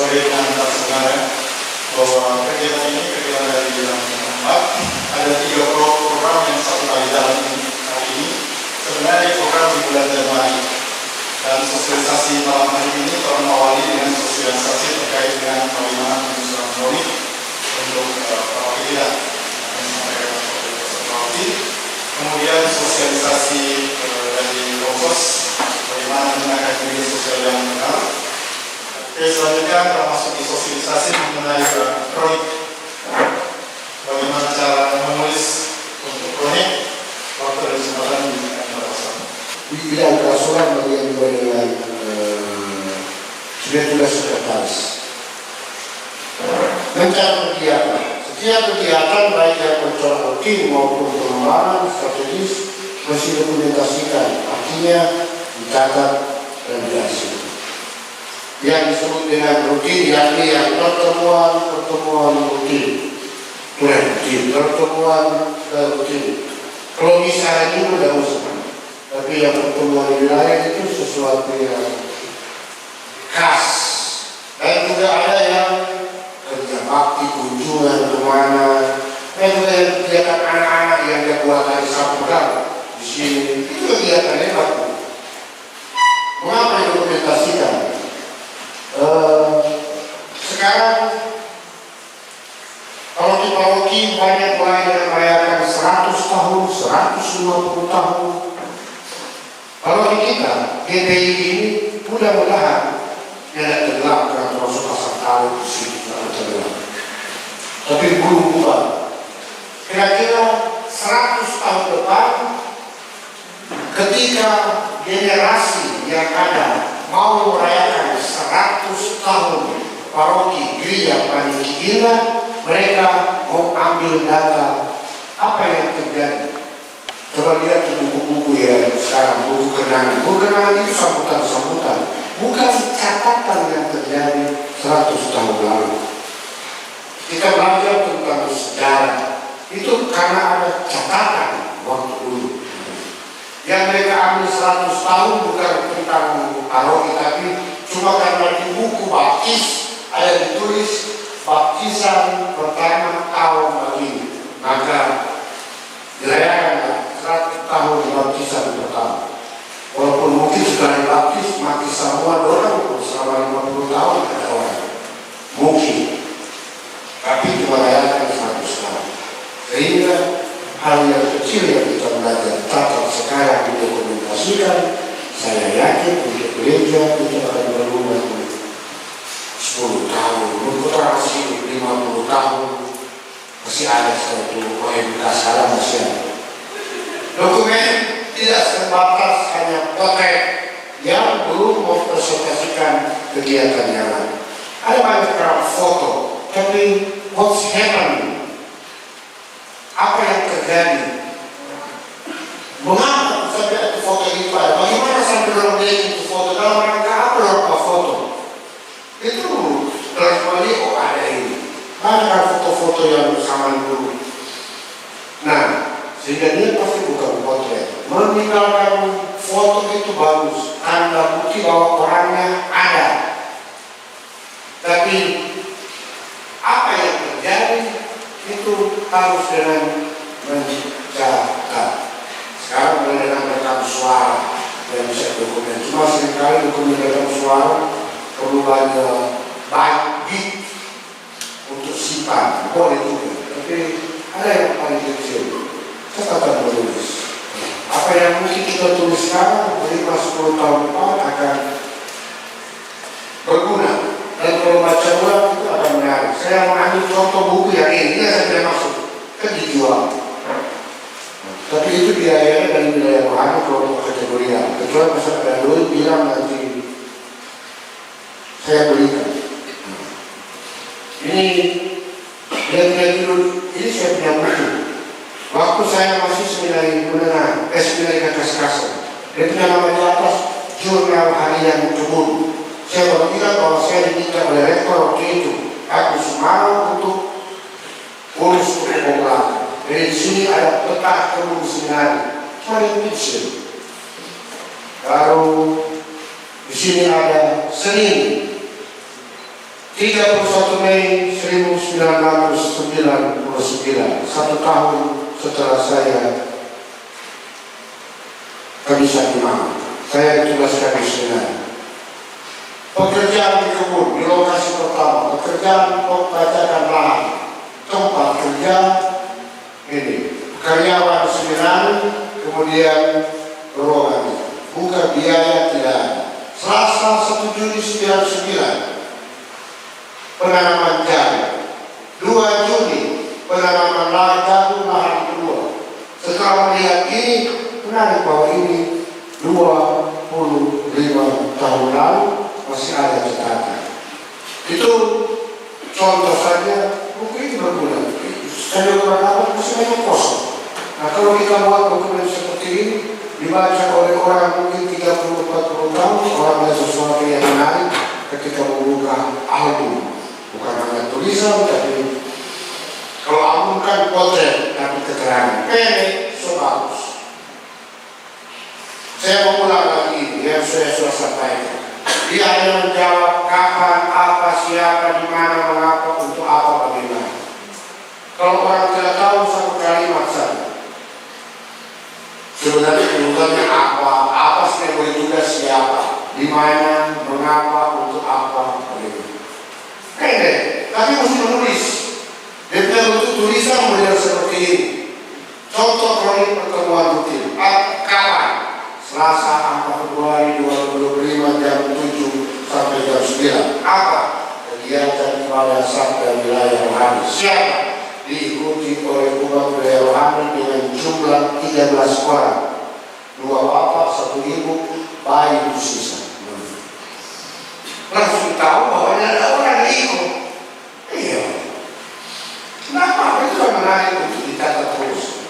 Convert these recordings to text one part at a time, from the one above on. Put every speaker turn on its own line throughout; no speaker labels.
sore dengan saudara bahwa kegiatan ini kegiatan dari bidang tempat ada 3 program yang satu kali jalan hari ini. Sebenarnya di program di bulan Januari dan sosialisasi malam hari ini telah mengawali dengan sosialisasi terkait dengan bagaimana penyusunan monik untuk para pilihan. Kemudian sosialisasi dari Kompos bagaimana menggunakan media sosial yang benar. Selanjutnya termasuk di sosialisasi mengenai kronik, bagaimana cara menulis untuk kronik waktu dan kesempatan di Makassar.
Di bidang kerasulan bagian juga dengan sudah tugas sekretaris. Rencana kegiatan. Setiap kegiatan baik yang mencoba rutin maupun pengembangan strategis mesti dokumentasikan, artinya dicatat dan dihasilkan. Yang disebut dengan rutin yakni yang pertemuan rutin, pertemuan rutin. Kalau misalnya itu tidak usah, tapi yang pertemuan wilayah itu sesuatu yang khas. Dan juga ada yang kerja bakti, kunjungan kemana, dan juga yang kegiatan anak-anak yang dia buat dari Sampurang di sini, itu kegiatan hebat. Mengapa didokumentasikan? Sekarang kalau di paroki banyak mulai yang merayakan 100 tahun, 150 tahun. Kalau di kita, GPI ini mudah-mudahan tidak tenggelam karena termasuk pasang tahu di sini tenggelam. Tapi belum bukan. Kira-kira 100 tahun depan, ketika generasi yang ada mau merayakan 100 tahun paroki gereja Panikigila, mereka mau ambil data apa yang terjadi. Coba lihat di buku-buku ya sekarang, buku kenangan. Buku kenangan itu sambutan-sambutan, bukan catatan yang terjadi 100 tahun lalu. Kita belajar tentang sejarah itu karena ada catatan waktu dulu. Yang mereka ambil 100 tahun bukan tentang paroki, tapi cuma karena di buku baptis ada ditulis baptisan pertama tahun begini, maka dirayakan 100 tahun baptisan pertama. Walaupun mungkin sudah dibaptis mati semua orang selama 50 tahun ada orang mungkin, tapi cuma rayakan 100 tahun. Sehingga hal yang kecil yang kita belajar catat sekarang didokumentasikan, saya yakin untuk gereja itu akan berubah 10 tahun, untuk masih 50 tahun masih ada satu OMK salah masih ada. Dokumen tidak sebatas hanya potret yang belum mempresentasikan kegiatan yang lain. Ada banyak foto, tapi what's happening? Apa yang terjadi? Mengapa sampai ada foto itu ada? Bagaimana sampai orang dia itu foto? Dalam rangka apa orang foto? Itu kecuali ada ini. Ada foto-foto yang sama dulu. Nah, sehingga dia pasti bukan potret. Meninggalkan foto itu bagus, tanda bukti bahwa orangnya ada. Tapi apa yang terjadi itu harus dengan mencatat. Sekarang mulai dengan rekam suara yang bisa dokumen. Cuma seringkali dokumen rekam suara perlu banyak bit untuk simpan, boleh juga. Tapi ada yang paling kecil, catatan menulis. Apa yang mungkin kita tulis sekarang 5-10 tahun depan akan berguna. Dan kalau baca ulang itu akan menarik. Saya mengambil contoh buku yang ini yang saya masuk kan dijual. Tapi itu biayanya dari wilayah mana kalau kategorian. Kecuali misalnya ada duit bilang nanti saya belikan. Ini lihat dulu, ini saya punya buku. Waktu saya masih seminari menengah, seminari Kakak-Kakak, dia punya nama di atas Jurnal Harian Kebun. Saya baru bilang bahwa saya diminta oleh rektor waktu itu, aku Sumarno untuk urus pemulakan. Jadi di sini ada peta kebun seminari, paling kecil. Lalu di sini ada Senin, 31 Mei 1999, 1 tahun setelah saya kehabisan imam, saya ditugaskan di Senayan. Pekerjaan di kebun, di lokasi pertama, pekerjaan pembacakan lahan, tempat kerja ini, karyawan Senayan, kemudian ruangan, bukan biaya tidak ada. Selasa 1 Juni 99, penanaman jagung. 2 Juni penanaman jagung lahan kedua. Setelah melihat ini, menarik bahwa ini 25 tahun lalu masih ada catatan. Itu contoh saja, buku ini berguna. Saya berpendapat masih banyak kosong. Nah, kalau kita buat dokumen seperti ini, dibaca oleh orang mungkin 30-40 tahun, orang ada sesuatu yang menarik ketika membuka album. Bukan hanya tulisan, tapi kalau album kan potret dan keterangan. Pendek, so bagus. Saya mau ulang lagi yang saya sudah sampaikan. Dia hanya menjawab kapan, apa, siapa, di mana, mengapa, untuk apa, bagaimana. Kalau orang tidak tahu satu kalimat saja, sebenarnya kedudukannya apa sih boleh juga siapa, di mana, mengapa, untuk apa, bagaimana. Pendek, tapi mesti menulis. Dia punya bentuk tulisan model seperti ini. Contoh kronik pertemuan rutin. Kapan? Selasa 4 Februari 2025 jam 7 sampai jam 9. Apa? Kegiatan pada Sabda Wilayah Rohani. Siapa? Diikuti oleh umat wilayah rohani dengan jumlah 13 orang. 2 bapak, 1 ibu, bayi itu sisa. Langsung tahu bahwa ada orang yang ikut. Iya. Kenapa? Itu yang menarik untuk dicatat terus.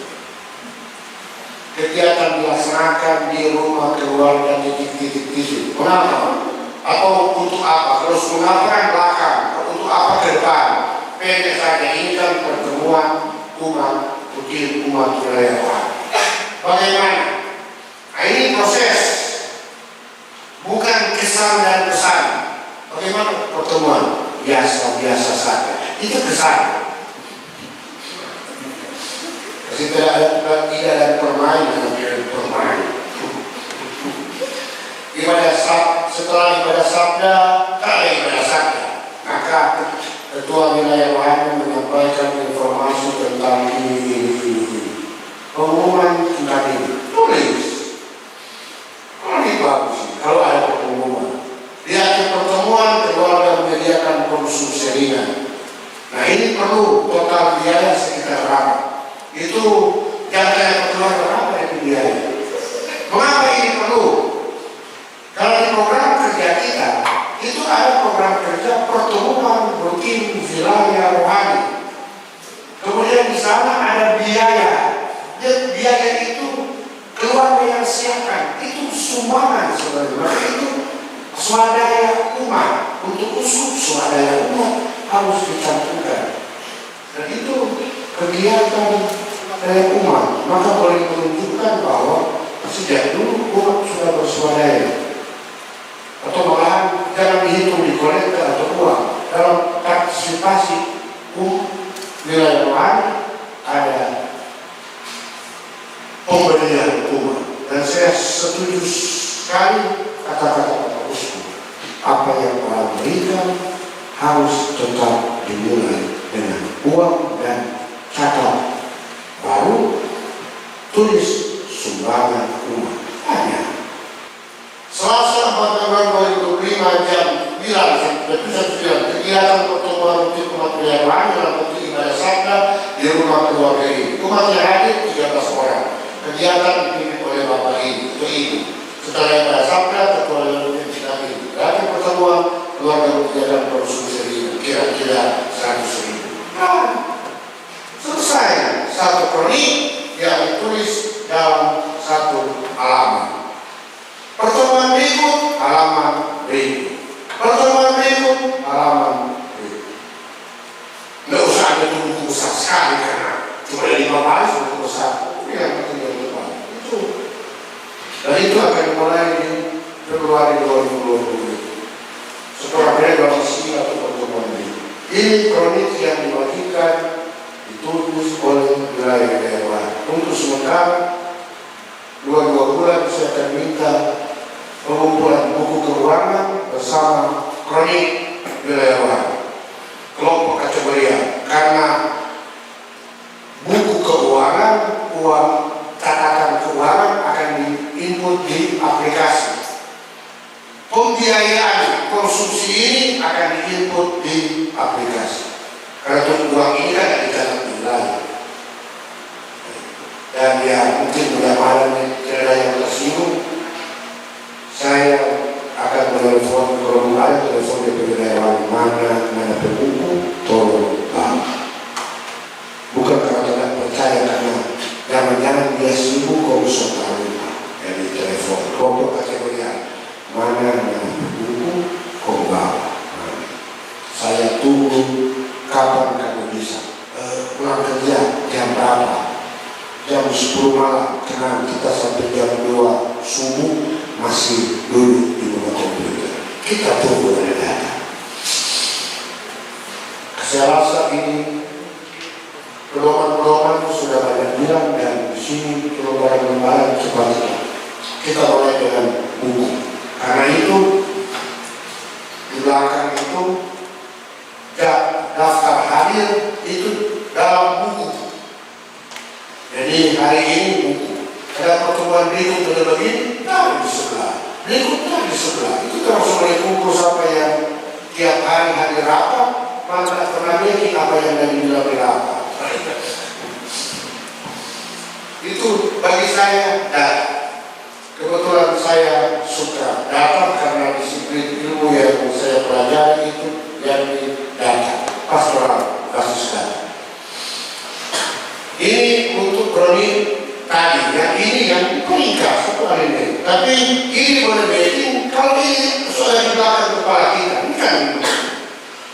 Kegiatan dilaksanakan di rumah keluarga titik-titik. Kenapa? Atau untuk apa? Terus mengapa yang belakang? Untuk apa ke depan? Pendek saja, ini kan pertemuan umat putih, umat wilayah. Bagaimana? Nah, ini proses, bukan kesan dan pesan. Bagaimana pertemuan? Biasa-biasa saja. Itu kesan. Tidak ada permainan. Setelah ibadah sabda, ibadah sabda, maka ketua wilayah rohani menyampaikan informasi tentang ini. Pengumuman tentang ini. Tulis. Ini bagus. Kalau ada pengumuman. Di akhir pertemuan, keluarga menyediakan konsumsi ringan. Nah, ini perlu total biaya sekitar berapa? Itu jatah keluarga berapa itu biaya? Mengapa ini perlu? Kalau di program kerja kita, itu ada program kerja pertemuan rutin wilayah rohani. Kemudian di sana ada biaya. Dan biaya itu keluarga yang siapkan. Itu sumbangan sebenarnya. Itu swadaya umat. Untuk usuk swadaya umat harus dicantumkan. Dan itu kegiatan umat. Maka boleh menunjukkan bahwa sejak dulu umat sudah berswadaya. Atau malahan jangan dihitung di kolektor atau uang. Dalam partisipasi wilayah rohani ada pemberian umat. Dan saya setuju sekali kata-kata Pak Usman. Apa yang orang berikan harus tetap dimulai dengan uang dan catat baru tulis sumbangan umat. Hanya Selasa 4 Februari 2025 jam 9 kegiatan pertemuan rutin umat wilayah rohani dalam bentuk ibadah sabda di rumah keluarga ini. Umat yang hadir 13 orang. Kegiatan dipimpin oleh bapak ini atau ibu. Setelah ibadah sabda, ketua rutin sidang ini. Dari pertemuan keluarga kegiatan konsumsi ringan kira-kira 100.000. Nah, selesai satu kronik yang ditulis dalam satu halaman. Pertemuan berikut, halaman berikut. Pertemuan berikut, halaman berikut. Nggak usah ada buku besar sekali karena cuma ada 5 baris buku besar. Yang penting yang depan. Itu. Dan itu akan dimulai di Februari 2020. Setelah mereka masih atau pertemuan Ini kronik yang diwajibkan ditulis oleh wilayah daerah. Untuk sementara 2 bulan saya akan minta pengumpulan buku keuangan bersama kronik wilayah kelompok kategori, karena buku keuangan, uang catatan keuangan akan diinput di aplikasi. Pembiayaan konsumsi ini akan diinput di aplikasi. Karena untuk uang ini kan dicatat di wilayah. Dan ya mungkin mudah-mudahan tidak yang tersinggung, saya akan menelpon kalau ada telepon di wilayah mana buku, tolong bukan karena tidak percaya, karena jangan-jangan dia sibuk kalau tahu dari telepon kelompok kategori mana buku kau bawa. Saya tunggu kapan kamu bisa pulang kerja, jam berapa? Jam 10 malam, karena kita sampai jam 2 subuh masih duduk di rumah komputer. Kita tunggu dari data. Saya rasa ini pedoman-pedoman sudah banyak bilang, dan di sini lembaran seperti kita mulai dengan buku. Karena itu di belakang itu daftar hadir itu dalam buku. Jadi hari ini buku. Ada pertemuan berikut begini, taruh di sebelah. Berikutnya di sebelah. Itu terus mulai kumpul sampai yang tiap hari hadir rapat, mana pernah bikin apa yang dari dalam rapat. Itu bagi saya kebetulan saya suka data, karena disiplin ilmu yang saya pelajari itu yang di data, pastoral basis data. Ini untuk kronik tadi, yang ini yang peringkat setelah ini. Tapi ini boleh bikin kalau ini sudah di belakang kepala kita, ini kan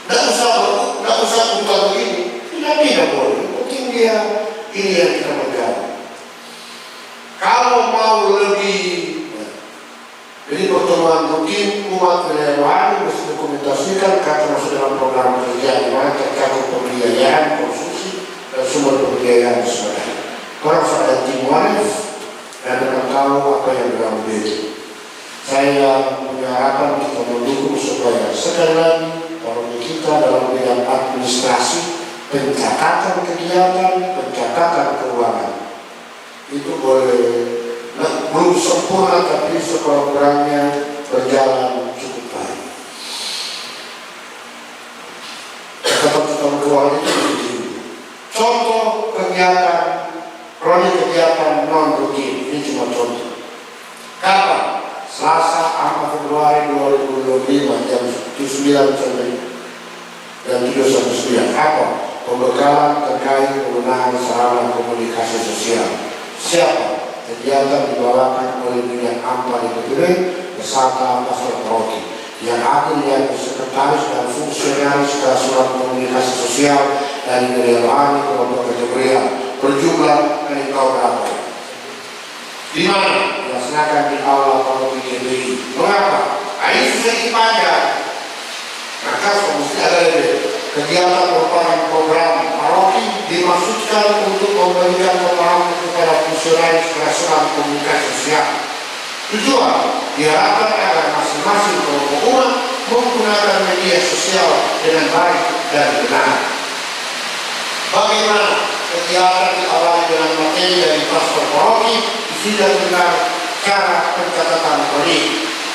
tidak usah buka begini, tidak boleh. Penting dia ini yang kita pegang. Kalau mau lebih, jadi pertemuan rutin umat wilayah mesti dokumentasikan karena masuk dalam program kerja di mana tercakup pembiayaan, konsumsi, dan sumber pembiayaan dan sebagainya. Orang ada tim waris dan akan tahu apa yang dalam diri. Saya punya harapan kita mendukung supaya sekali lagi kalau kita dalam bidang administrasi, pencatatan kegiatan, pencatatan keuangan itu boleh belum sempurna, tapi sekurang-kurangnya berjalan cukup baik. Catatan keuangan itu begini. Contoh kegiatan, kronik kegiatan non rutin, ini cuma contoh. Kapan? Selasa 4 Februari 2025 jam 9 sampai jam 3 sampai 9. Apa? Pembekalan terkait penggunaan sarana komunikasi sosial. Siapa? Kegiatan dibawakan oleh Bidang Ampar di Kediri bersama pastor paroki yang hadir yang sekretaris dan fungsionaris surat komunikasi sosial dari wilayah rohani kelompok kategori berjumlah dari tahun berapa? Di mana? Dilaksanakan di aula paroki KBI. Mengapa? Ini sudah dipanjang. Maka mesti ada lebih. Kegiatan merupakan program paroki dimaksudkan untuk memberikan pemahaman kepada fungsionaris surat komunikasi sosial. Tujuan diharapkan agar masing-masing kelompok umat menggunakan media sosial dengan baik dan benar. Bagaimana kegiatan diawali dengan materi dari pastor paroki sudah dengan cara pencatatan kronik.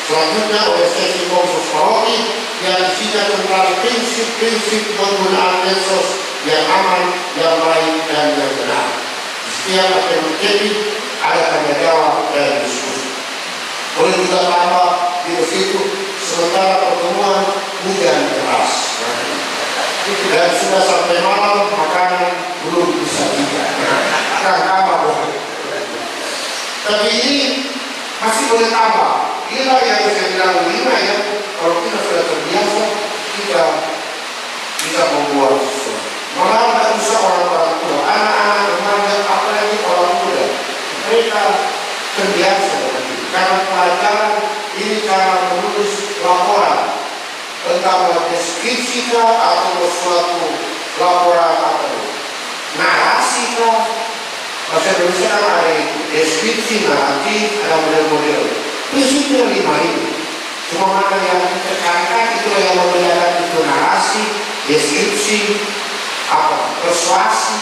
Selanjutnya oleh sesi konsul paroki yang isinya tentang prinsip-prinsip penggunaan medsos yang aman, yang baik, dan yang benar. Di setiap materi ada tanya jawab dan diskusi. Boleh juga tambah di situ sementara pertemuan hujan deras dan sudah sampai malam makanan belum bisa juga. Apa boleh? Tapi ini masih boleh tambah. Inilah yang saya bilang 5 ya. Kalau kita sudah terbiasa, kita bisa membuat sesuatu. Malah tidak usah orang tua, anak-anak, remaja, apalagi orang muda. Mereka terbiasa dengan ini. Karena pelajaran ini cara menulis laporan tentang deskripsi kah atau suatu laporan atau narasi kah? Bahasa Indonesia kan ada deskripsi, naratif, ada model-model. Prinsipnya 5 ini. Cuma mana yang ditekankan itu yang membedakan itu narasi, deskripsi, persuasi.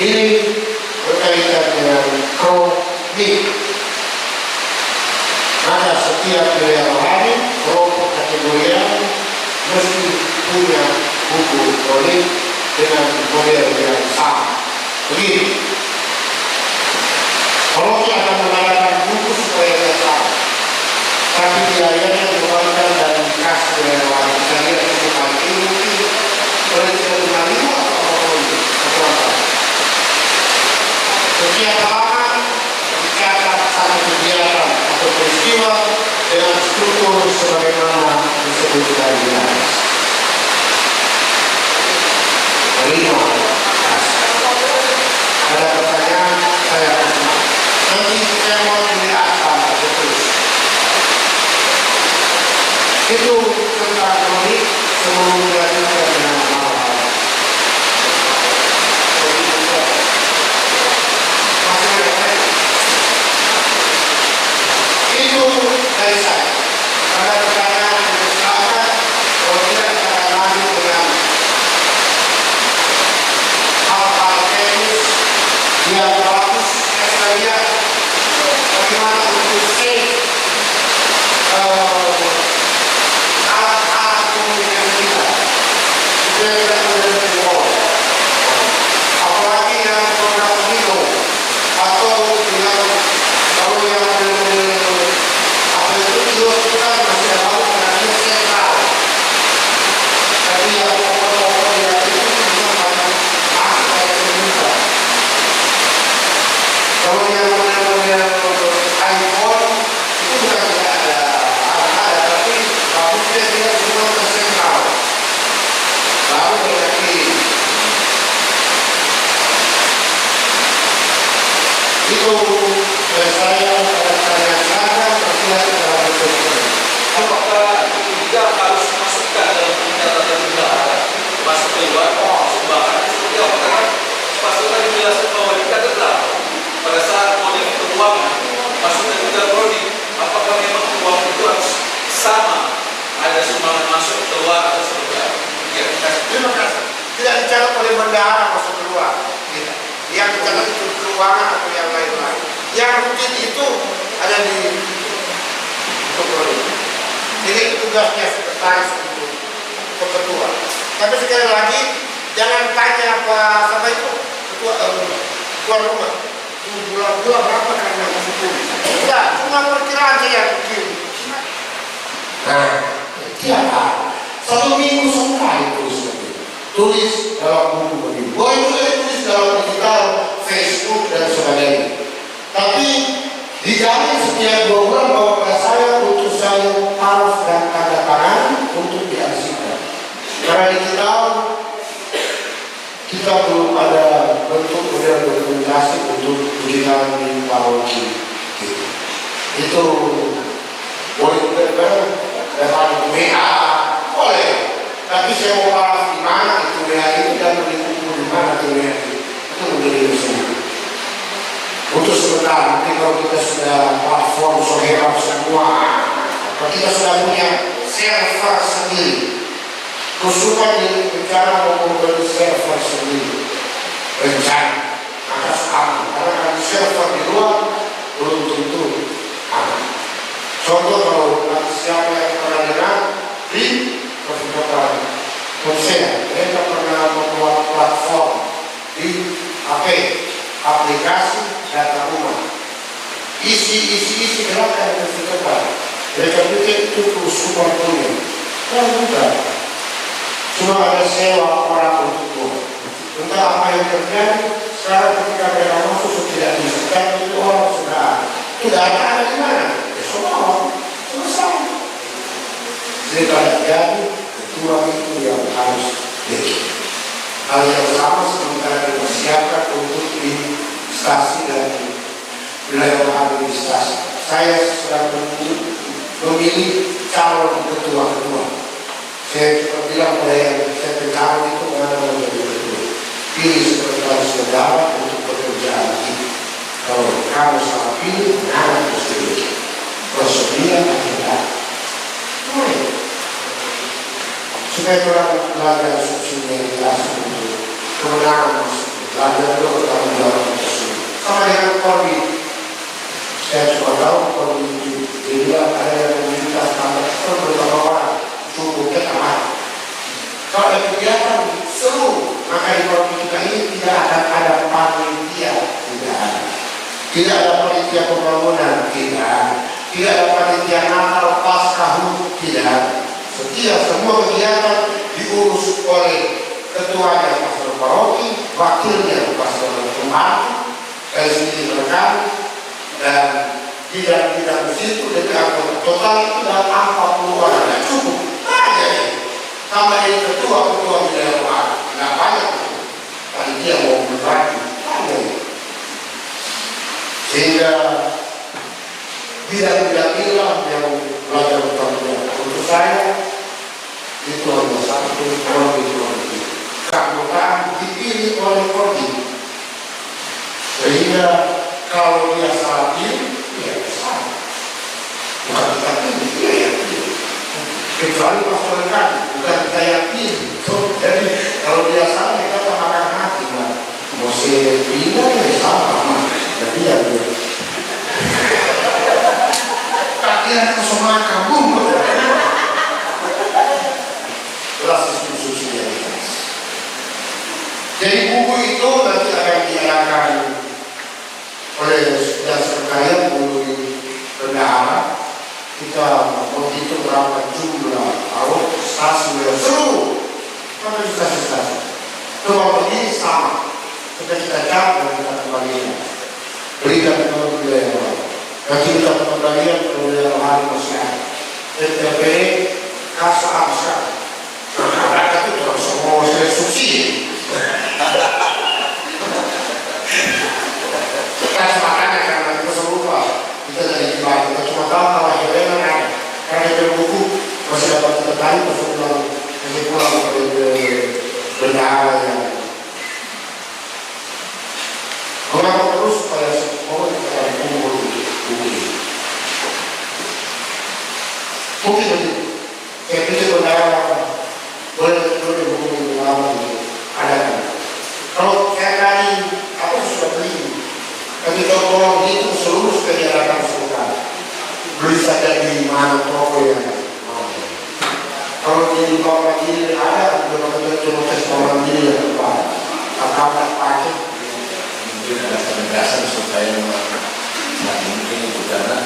Ini berkaitan dengan kronik. Maka setiap wilayah rohani, kelompok kategorian mesti punya buku kronik dengan model yang sama. Begini, kalau kita akan mengadakan buku supaya dia sama, tapi biayanya dikeluarkan dan dikasih oleh orang. Kita lihat bukan ini mungkin boleh tidak menerima atau apa. Setiap halaman dicatat satu kegiatan atau peristiwa dengan struktur sebagaimana disebut tadi. Kelima, ada pertanyaan saya nanti saya mau dilihatkan betul. Itu tentang kronik sebelum dilanjutkan dengan hal-hal. Itu dari saya. Ada pertanyaan yang sama, kalau tidak kita akan lanjut dengan hal-hal teknis yang bagus. Saya lihat bagaimana untuk save alat-alat komunikasi kita. Kita tidak menjadi wall. Apalagi yang program video atau yang kalau yang apa itu dilakukan masih lalu karena sentral. Tapi yang pokok-pokok yang itu memang masih ada komunikasi. Kalau yang model-model iPhone itu bukan tidak ada, tapi bagusnya dia semua tersentral. Lalu berarti itu dari saya pertanyaan saya berpihak kepada betul.
Apakah itu juga harus masukkan dalam pernyataan yang benar masuk keluar sumbangan seperti apa? Karena pasukan menjelaskan bahwa kita tetap pada saat model keuangan masukkan juga produk. Apakah memang uang itu harus sama ada sumbangan masuk keluar atau seperti apa? Ya,
Terima kasih. Tidak dicatat oleh bendahara masuk keluar. Tidak. Yang dicatat itu keuangan atau yang lain-lain. Yang rutin itu ada di ketua. Jadi itu tugasnya sekretaris untuk ketua. Tapi sekali lagi jangan tanya apa sama itu ketua tuan rumah. Bulan berapa karena masuk? Tidak, cuma perkiraan saya bikin. Nah, tiap satu minggu sekali tulis dalam buku begini. Boleh juga ditulis dalam digital, Facebook dan sebagainya. Tapi dijamin setiap 2 bulan bahwa pada saya untuk saya harus dan tanda tangan untuk diarsipkan. Karena digital kita belum ada bentuk model dokumentasi untuk digital di paroki. Itu boleh juga lewat WA, boleh. Tapi saya mau paraf di mana itu WA itu dan dikumpul di mana itu WA itu menjadi urusan. Untuk sebentar, nanti kalau kita sudah platform sohebat semua, kalau kita sudah punya server sendiri, khususnya di rencana mau membeli server sendiri, rencana, maka aman. Karena kalau server di luar belum tentu aman. Contoh kalau nanti siapa yang pernah dengar di perkumpulan konser, mereka pernah membuat platform di HP, aplikasi data rumah. Isi gerakan perkumpulan. Mereka pikir itu super punya. Dan bukan. Cuma ada sewa orang untuk buat. Entah apa yang terjadi. Sekarang ketika mereka masuk tidak bisa. Dan itu orang sudah ada di mana? Semua selesai. Jadi kalau jadi ketua itu yang harus bikin. Hal yang sama sementara dipersiapkan untuk di stasi dan di wilayah administrasi. Saya sedang menunggu memilih calon ketua-ketua. Saya cuma bilang pada yang saya calon itu mana menjadi ketua. Pilih sekretaris negara untuk pekerjaan ini. Kalau kamu salah pilih, mana mesti bersedia tidak. Supaya orang belajar subsidiaritas untuk kemenangan, belajar bertanggung jawab tersebut. Sama dengan COVID. Saya cuma tahu kalau dia ada yang meminta standar beberapa orang cukup keamanan. Kalau ada kegiatan seru, maka di Korbi kita ini tidak akan ada panitia, tidak ada. Tidak ada panitia pembangunan, tidak ada. Tidak ada panitia Natal Paskah, tidak ada. Setiap semua kegiatan diurus oleh ketuanya pastor paroki, wakilnya pastor pembantu, saya sendiri rekan, dan tidak di situ dari anggota total itu dalam 40 orang, tidak cukup. Banyak ini. Tambah ini ketua di dalam orang, tidak banyak itu. Tadi dia mau berbagi, banyak ini. Sehingga bidang-bidang inilah yang belajar bertanggung. Untuk saya itu hanya satu orang itu. Keanggotaan dipilih oleh Korbi. Sehingga kalau dia salah pilih, dia salah. Bukan kita pilih, dia yang pilih. Kecuali pastor rekan, bukan kita yang pilih. Jadi kalau dia salah, kita makan hati. Mau saya pindah, ya salah. Jadi ya dia. Kakian kesomaan kamu. Kelas institusi yang jadi buku itu nanti akan diadakan oleh dan sekalian melalui bendahara. Kita menghitung berapa jumlah stasiun yang seluruh pada stasiun. Coba begini sama. Kita jawab dan kita kembalikan. Berikan kepada budaya yang lain. Nanti kita kembalikan ke budaya yang lain masyarakat. TTP kasa amsa. Masyarakat itu harus semua saya subsidi. Kita semakannya karena kita serupa. Kita dari kembali. Kita cuma tahu kalau yang ada. Karena itu buku masih dapat kita tahu masih pulang ke bendahara yang mengapa terus supaya semua kita kumpul buku ini. Mungkin begitu. Saya pikir bendahara boleh buku lama ini ada kan. Kalau saya tadi aku sudah beli, tapi kalau itu seluruh kegiatan sekolah beli saja di mana toko yang mau. Kalau di bawah ini ada beberapa cuma restoran ini yang depan. Apakah pakai?
Mungkin ada penegasan supaya mungkin itu karena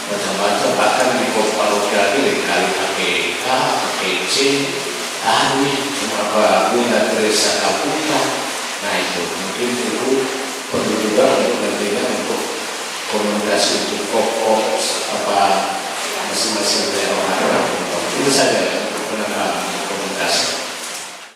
macam-macam bahkan di Kopaloga ini kali pakai K, pakai C, Awi, cuma Bunda Teresa Kaputa. Nah itu mungkin itu perlu juga untuk nantinya untuk komunikasi untuk pokok apa masing-masing daerah. Itu saja.